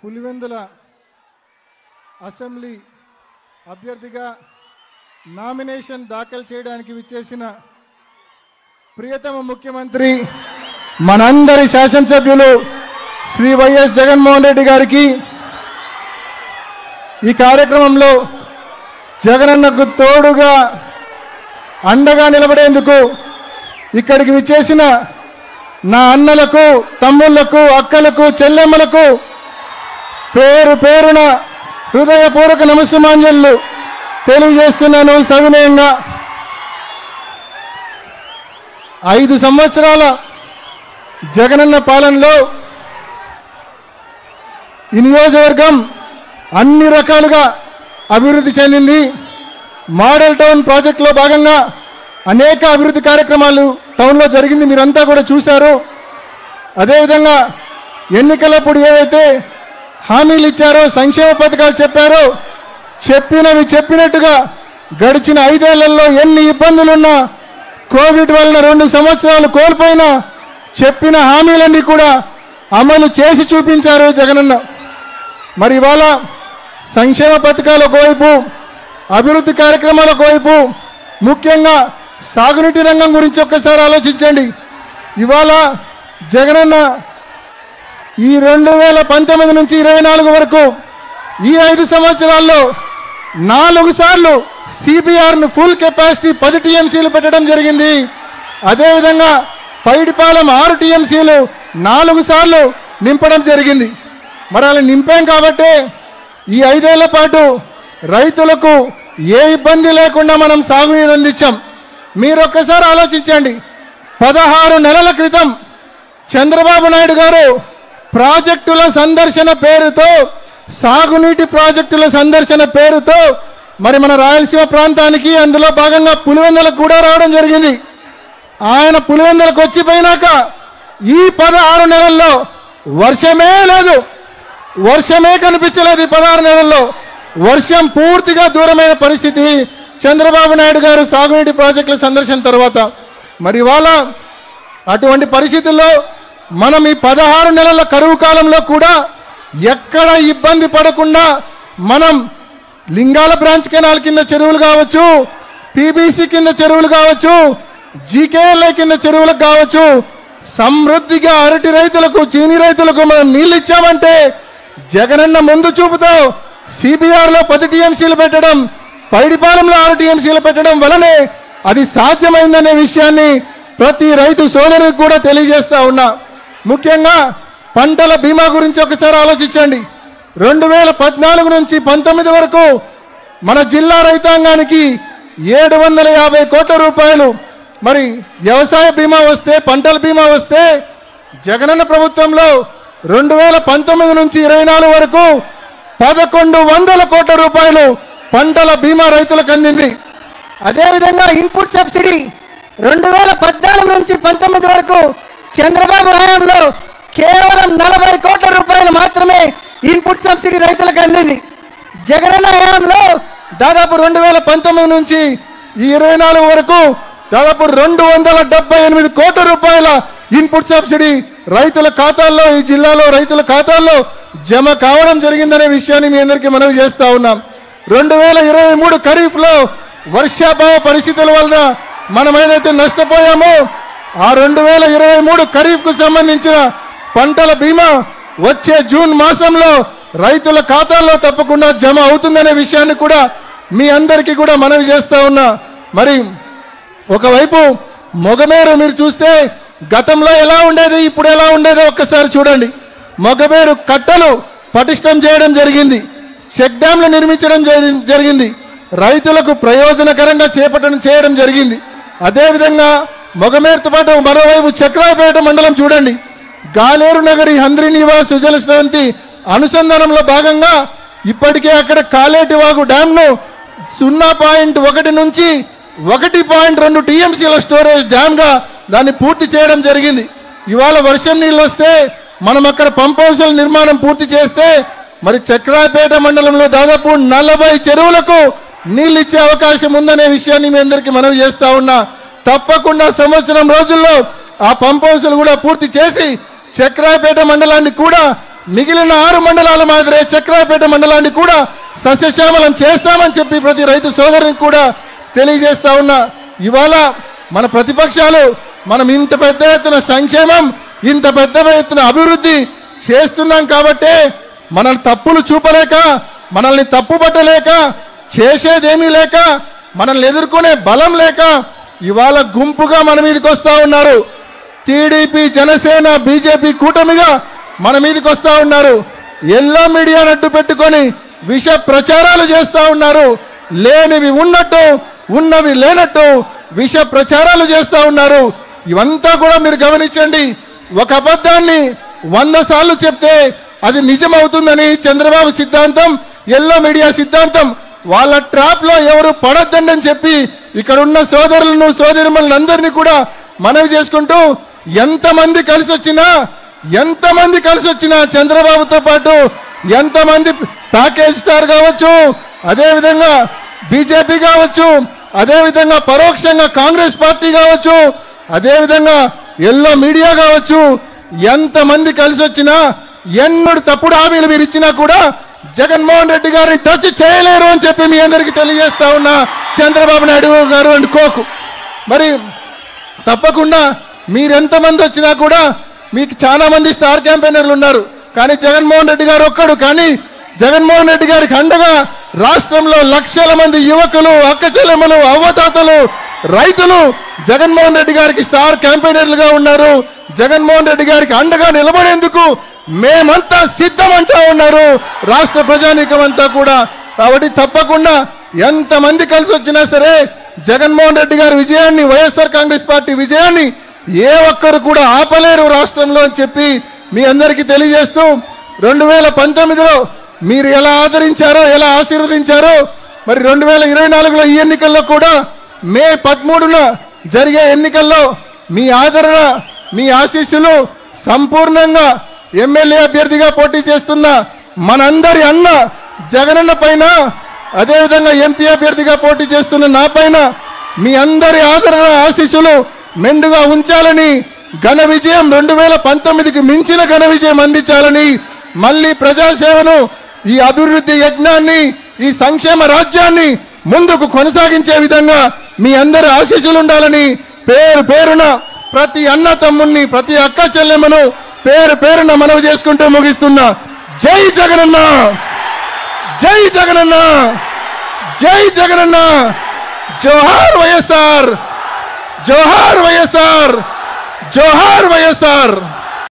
Pulivendula assembly అభ్యర్థిగా nomination దాఖలు చేయడానికి విచ్చేసిన ప్రియతమ ముఖ్యమంత్రి మనందరి శాసనసభ్యులు శ్రీ వైఎస్ జగన్మోహన్ రెడ్డి గారికి ఈ కార్యక్రమంలో జగనన్నకు తోడుగా అండగా నిలబడేందుకు ఇక్కడికి విచ్చేసిన నా అన్నలకు తమ్ముళ్లకు అక్కలకు చెల్లెమ్మలకు పేరు పేరున హృదయపూర్వక నమస్సుమాంజలు తెలియజేస్తున్నాను. సవినయంగా 5 సంవత్సరాల జగనన్న పాలనలో ఈ నియోజకవర్గం అన్ని రకాలుగా అభివృద్ధి చెందింది. మోడల్ టౌన్ ప్రాజెక్టులో భాగంగా అనేక అభివృద్ధి కార్యక్రమాలు టౌన్లో జరిగింది, మీరంతా కూడా చూశారు. అదేవిధంగా ఎన్నికలప్పుడు ఏవైతే హామీలు ఇచ్చారో, సంక్షేమ పథకాలు చెప్పారో, చెప్పినవి చెప్పినట్టుగా గడిచిన 5 ఏళ్లలో ఎన్ని ఇబ్బందులున్నా, కోవిడ్ వలన 2 సంవత్సరాలు కోల్పోయినా చెప్పిన హామీలన్నీ కూడా అమలు చేసి చూపించారు జగనన్న. మరి ఇవాళ సంక్షేమ పథకాలు ఒకవైపు, అభివృద్ధి కార్యక్రమాలు ఒకవైపు, ముఖ్యంగా సాగునీటి రంగం గురించి ఒక్కసారి ఆలోచించండి. ఇవాళ జగనన్న ఈ 2019 నుంచి 24 వరకు ఈ 5 సంవత్సరాల్లో 4 సార్లు సిబిఆర్ను ఫుల్ కెపాసిటీ 10 టీఎంసీలు పెట్టడం జరిగింది. అదేవిధంగా పైడిపాలెం 6 టీఎంసీలు 4 సార్లు నింపడం జరిగింది. మరి అలా నింపాం కాబట్టి ఈ 5 ఏళ్ల పాటు రైతులకు ఏ ఇబ్బంది లేకుండా మనం సాగునీరు అందించాం. మీరు ఒక్కసారి ఆలోచించండి. 16 నెలల క్రితం చంద్రబాబు నాయుడు గారు ప్రాజెక్టుల సందర్శన పేరుతో, సాగునీటి ప్రాజెక్టుల సందర్శన పేరుతో మరి మన రాయలసీమ ప్రాంతానికి, అందులో భాగంగా పులివెందులకు కూడా రావడం జరిగింది. ఆయన పులివెందులకు వచ్చిపోయినాక ఈ 16 నెలల్లో వర్షమే లేదు, వర్షమే కనిపించలేదు. ఈ 16 నెలల్లో వర్షం పూర్తిగా దూరమైన పరిస్థితి చంద్రబాబు నాయుడు గారు సాగునీటి ప్రాజెక్టుల సందర్శన తర్వాత. మరి ఇవాళ అటువంటి పరిస్థితుల్లో మనం ఈ 16 నెలల కరువు కాలంలో కూడా ఎక్కడ ఇబ్బంది పడకుండా మనం లింగాల బ్రాంచ్ కెనాల్ కింద చెరువులు కావచ్చు, పీబీసీ కింద చెరువులు కావచ్చు, జీకేఎల్ఐ కింద చెరువులకు కావచ్చు, సమృద్ధిగా అరటి రైతులకు, చీనీ రైతులకు మనం నీళ్ళు ఇచ్చామంటే జగనన్న ముందు చూపుతో సిబిఆర్లో 10 టీఎంసీలు పెట్టడం, పైడిపాలెంలో 6 టీఎంసీలు పెట్టడం వలనే అది సాధ్యమైందనే విషయాన్ని ప్రతి రైతు సోదరునికి కూడా తెలియజేస్తా ఉన్నా. ముఖ్యంగా పంటల బీమా గురించి ఒకసారి ఆలోచించండి. 2014 నుంచి 19 వరకు మన జిల్లా రైతాంగానికి 750 కోట్ల రూపాయలు మరి వ్యవసాయ బీమా వస్తే, పంటల బీమా వస్తే, జగనన్న ప్రభుత్వంలో 2019 నుంచి 24 వరకు 1100 కోట్ల రూపాయలు పంటల బీమా రైతులకు అందింది. అదేవిధంగా ఇన్పుట్ సబ్సిడీ 2014 నుంచి 19 వరకు చంద్రబాబు హయాంలో కేవలం 40 కోట్ల రూపాయలు మాత్రమే ఇన్పుట్ సబ్సిడీ రైతులకు అందింది. జగనన్న హయాంలో దాదాపు 2019 నుంచి ఈ 24 వరకు దాదాపు 278 కోట్ల రూపాయల ఇన్పుట్ సబ్సిడీ రైతుల ఖాతాల్లో, ఈ జిల్లాలో రైతుల ఖాతాల్లో జమ కావడం జరిగిందనే విషయాన్ని మీ అందరికీ మనవి చేస్తా ఉన్నాం. 2023 ఖరీఫ్లో వర్షాభావ పరిస్థితుల వలన మనం ఏదైతే నష్టపోయామో ఆ 2023 ఖరీఫ్కు సంబంధించిన పంటల బీమా వచ్చే జూన్ మాసంలో రైతుల ఖాతాల్లో తప్పకుండా జమ అవుతుందనే విషయాన్ని కూడా మీ అందరికీ కూడా మనవి చేస్తా ఉన్నా. మరి ఒకవైపు మొగమేరు మీరు చూస్తే గతంలో ఎలా ఉండేది, ఇప్పుడు ఎలా ఉండేదో ఒక్కసారి చూడండి. మొగమేరు కట్టలు పటిష్టం చేయడం జరిగింది, చెక్ డ్యాంలు నిర్మించడం జరిగింది, రైతులకు ప్రయోజనకరంగా చేయడం జరిగింది. అదేవిధంగా మొగమేరుతో పాటు మరోవైపు చక్రాయపేట మండలం చూడండి, గాలేరు నగరి, హంద్రి నివాస్, సుజల స్రవంతి అనుసంధానంలో భాగంగా ఇప్పటికే అక్కడ కాలేటి వాగు డ్యాంను 0.1 నుంచి 1.2 టీఎంసీల స్టోరేజ్ డ్యామ్గా దాన్ని పూర్తి చేయడం జరిగింది. ఇవాళ వర్షం నీళ్ళు వస్తే మనం అక్కడ పంప్ హౌస్ల నిర్మాణం పూర్తి చేస్తే మరి చక్రాయపేట మండలంలో దాదాపు 40 చెరువులకు నీళ్ళు ఇచ్చే అవకాశం ఉందనే విషయాన్ని మీ అందరికీ మనవి చేస్తా ఉన్నా. తప్పకుండా సంవత్సరం రోజుల్లో ఆ పంప్ హౌస్లు కూడా పూర్తి చేసి చక్రాయపేట మండలాన్ని కూడా మిగిలిన 6 మండలాల మాదిరే చక్రాపేట మండలాన్ని కూడా సస్యశ్యామలం చేస్తామని చెప్పి ప్రతి రైతు సోదరునికి కూడా తెలియజేస్తా ఉన్నా. ఇవాళ మన ప్రతిపక్షాలు మనం ఇంత పెద్ద ఎత్తున సంక్షేమం, ఇంత పెద్ద ఎత్తున అభివృద్ధి చేస్తున్నాం కాబట్టే మనల్ని తప్పులు చూపలేక, మనల్ని తప్పుపట్టలేక, చేసేదేమీ లేక, మనల్ని ఎదుర్కొనే బలం లేక ఇవాళ గుంపుగా మన మీదకి వస్తా ఉన్నారు. టీడీపీ, జనసేన, బీజేపీ కూటమిగా మన మీదకి వస్తా ఉన్నారు. ఎల్లో మీడియాను అడ్డు పెట్టుకొని విష ప్రచారాలు చేస్తా ఉన్నారు. లేనివి ఉన్నట్టు, ఉన్నవి లేనట్టు విష ప్రచారాలు చేస్తా ఉన్నారు. ఇవంతా కూడా మీరు గమనించండి. ఒక అబద్ధాన్ని 100 సార్లు చెప్తే అది నిజమవుతుందని చంద్రబాబు సిద్ధాంతం, ఎల్లో మీడియా సిద్ధాంతం. వాళ్ళ ట్రాప్ లో ఎవరు పడొద్దని చెప్పి ఇక్కడ ఉన్న సోదరులను, సోదరిమణులందరినీ కూడా మనవి చేసుకుంటూ, ఎంతమంది కలిసి వచ్చినా చంద్రబాబుతో పాటు ఎంతమంది ప్యాకేజ్ స్టార్ కావచ్చు, అదేవిధంగా బీజేపీ కావచ్చు, అదేవిధంగా పరోక్షంగా కాంగ్రెస్ పార్టీ కావచ్చు, అదేవిధంగా ఎల్లో మీడియా కావచ్చు, ఎంతమంది కలిసి వచ్చినా, ఎన్నడు తప్పుడు హామీలు మీరు ఇచ్చినా కూడా జగన్మోహన్ రెడ్డి గారిని టచ్ చేయలేరు అని చెప్పి మీ అందరికీ తెలియజేస్తా ఉన్నా. చంద్రబాబు నాయుడు గారు అండ్ కోకు మరి తప్పకుండా మీరెంతమంది వచ్చినా కూడా మీకు చాలా మంది స్టార్ క్యాంపెయినర్లు ఉన్నారు. కానీ జగన్మోహన్ రెడ్డి గారు ఒక్కడు. కానీ జగన్మోహన్ రెడ్డి గారికి అండగా రాష్ట్రంలో లక్షల మంది యువకులు, అక్కచెల్లెమ్మలు, అవ్వతాతలు, రైతులు జగన్మోహన్ రెడ్డి గారికి స్టార్ క్యాంపెయినర్లుగా ఉన్నారు. జగన్మోహన్ రెడ్డి గారికి అండగా నిలబడేందుకు మేమంతా సిద్ధమంటా ఉన్నారు రాష్ట్ర ప్రజానీకం అంతా కూడా. కాబట్టి తప్పకుండా ఎంతమంది కలిసి వచ్చినా సరే జగన్మోహన్ రెడ్డి గారి విజయాన్ని, వైఎస్ఆర్ కాంగ్రెస్ పార్టీ విజయాన్ని ఏ ఒక్కరు కూడా ఆపలేరు రాష్ట్రంలో అని చెప్పి మీ అందరికీ తెలియజేస్తూ, 2019లో మీరు ఎలా ఆదరించారో, ఎలా ఆశీర్వదించారో, మరి 2024లో ఈ ఎన్నికల్లో కూడా మే 13న జరిగే ఎన్నికల్లో మీ ఆదరణ, మీ ఆశీస్సులు సంపూర్ణంగా ఎమ్మెల్యే అభ్యర్థిగా పోటీ చేస్తున్న మనందరి అన్న జగనన్న పైన, అదేవిధంగా ఎంపీ అభ్యర్థిగా పోటీ చేస్తున్న నా పైన మీ అందరి ఆదరణ, ఆశీస్సులు మెండుగా ఉంచాలని, ఘన విజయం 2019కి మించిన ఘన విజయం అందించాలని, మళ్ళీ ప్రజాసేవను, ఈ అభివృద్ధి యజ్ఞాన్ని, ఈ సంక్షేమ రాజ్యాన్ని ముందుకు కొనసాగించే విధంగా మీ అందరి ఆశీస్సులు ఉండాలని పేరు పేరున ప్రతి అన్న తమ్ముణ్ణి, ప్రతి అక్క చెల్లెమ్మను పేరు పేరున మనవి చేసుకుంటూ ముగిస్తున్నా. జై జగనన్న, జై జగనన్న, జై జగనన్న, జోహార్ వైఎస్ఆర్, జోహార్ వైఎస్ఆర్, జోహార్ వైఎస్ఆర్.